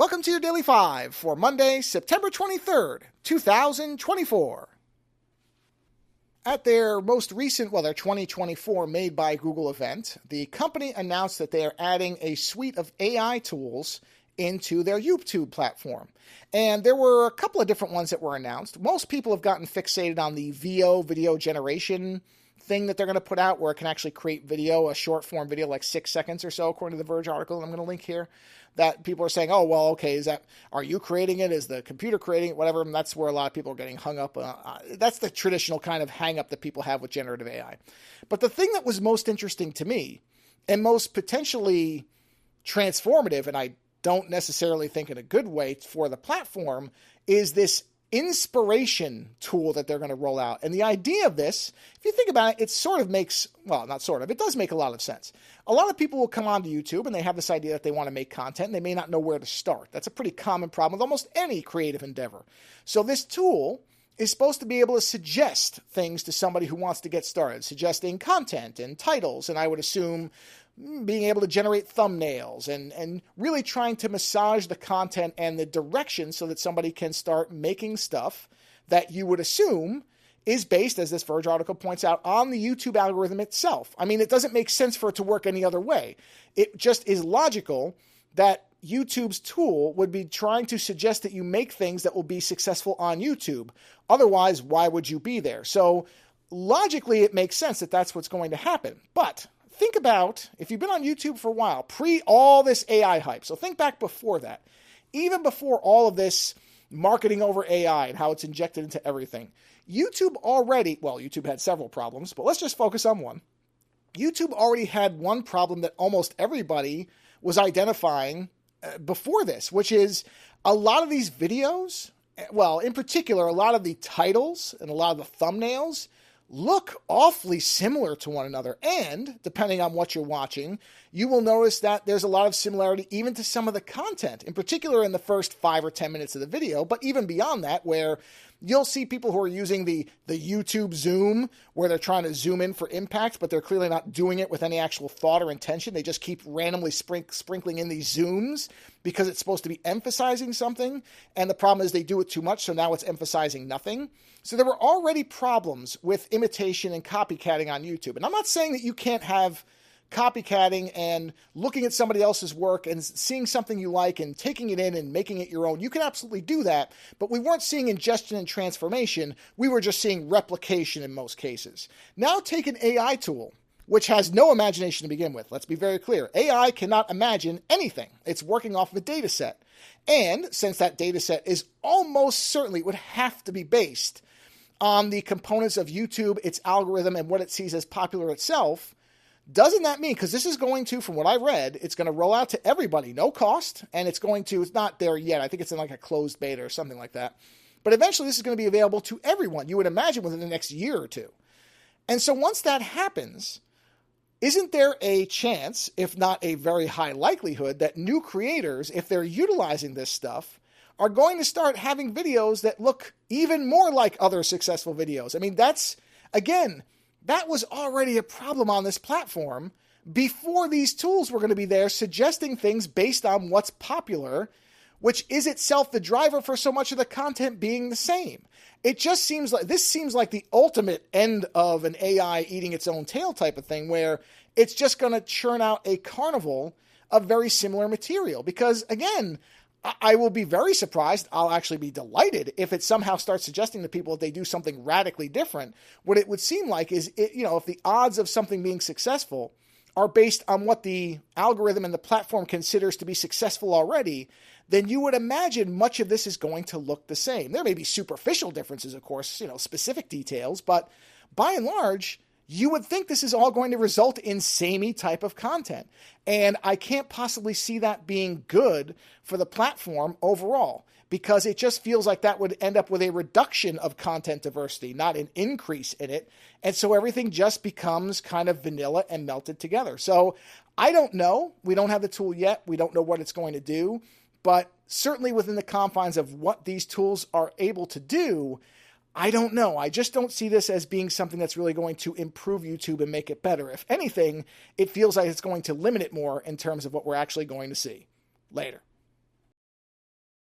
Welcome to your Daily 5 for Monday, September 23rd, 2024. At their most recent, their 2024 Made by Google event, the company announced that they are adding a suite of AI tools into their YouTube platform. And there were a couple of different ones that were announced. Most people have gotten fixated on the video generation thing that they're going to put out, where it can actually create video, a short form video, like 6 seconds or so, according to the Verge article I'm going to link here, that people are saying, oh, well, okay, are you creating it? Is the computer creating it? Whatever. And that's where a lot of people are getting hung up. That's the traditional kind of hang up that people have with generative AI. But the thing that was most interesting to me and most potentially transformative, and I don't necessarily think in a good way for the platform, is this inspiration tool that they're going to roll out. And the idea of this, if you think about it, it sort of makes, it does make a lot of sense. A lot of people will come onto YouTube and they have this idea that they want to make content and they may not know where to start. That's a pretty common problem with almost any creative endeavor. So this tool is supposed to be able to suggest things to somebody who wants to get started, suggesting content and titles, and I would assume being able to generate thumbnails and really trying to massage the content and the direction so that somebody can start making stuff that you would assume is based, as this Verge article points out, on the YouTube algorithm itself. I mean, it doesn't make sense for it to work any other way. It just is logical that YouTube's tool would be trying to suggest that you make things that will be successful on YouTube. Otherwise, why would you be there? So logically, it makes sense that that's what's going to happen. But think about, if you've been on YouTube for a while, pre all this AI hype, so think back before that, even before all of this marketing over AI and how it's injected into everything, YouTube had several problems, but let's just focus on one. YouTube already had one problem that almost everybody was identifying before this, which is a lot of these videos, in particular, a lot of the titles and a lot of the thumbnails look awfully similar to one another. And depending on what you're watching, you will notice that there's a lot of similarity even to some of the content, in particular in the first 5 or 10 minutes of the video, but even beyond that, where you'll see people who are using the YouTube zoom, where they're trying to zoom in for impact, but they're clearly not doing it with any actual thought or intention. They just keep randomly sprinkling in these zooms because it's supposed to be emphasizing something. And the problem is they do it too much, so now it's emphasizing nothing. So there were already problems with imitation and copycatting on YouTube. And I'm not saying that you can't have copycatting and looking at somebody else's work and seeing something you like and taking it in and making it your own. You can absolutely do that, but we weren't seeing ingestion and transformation. We were just seeing replication in most cases. Now take an AI tool, which has no imagination to begin with. Let's be very clear. AI cannot imagine anything. It's working off of a data set. And since that data set is almost certainly would have to be based on the components of YouTube, its algorithm, and what it sees as popular itself, doesn't that mean, because this is going to, from what I read, it's going to roll out to everybody, no cost, and it's not there yet. I think it's in like a closed beta or something like that. But eventually this is going to be available to everyone, you would imagine, within the next year or two. And so once that happens, isn't there a chance, if not a very high likelihood, that new creators, if they're utilizing this stuff, are going to start having videos that look even more like other successful videos? I mean, that was already a problem on this platform before these tools were going to be there, suggesting things based on what's popular, which is itself the driver for so much of the content being the same. It just seems like the ultimate end of an AI eating its own tail type of thing, where it's just going to churn out a carnival of very similar material. Because again, I will be very surprised. I'll actually be delighted if it somehow starts suggesting to people that they do something radically different. What it would seem like is, if the odds of something being successful are based on what the algorithm and the platform considers to be successful already, then you would imagine much of this is going to look the same. There may be superficial differences, of course, specific details, but by and large, you would think this is all going to result in samey type of content. And I can't possibly see that being good for the platform overall, because it just feels like that would end up with a reduction of content diversity, not an increase in it. And so everything just becomes kind of vanilla and melted together. So I don't know. We don't have the tool yet. We don't know what it's going to do. But certainly within the confines of what these tools are able to do, I don't know. I just don't see this as being something that's really going to improve YouTube and make it better. If anything, it feels like it's going to limit it more in terms of what we're actually going to see. Later.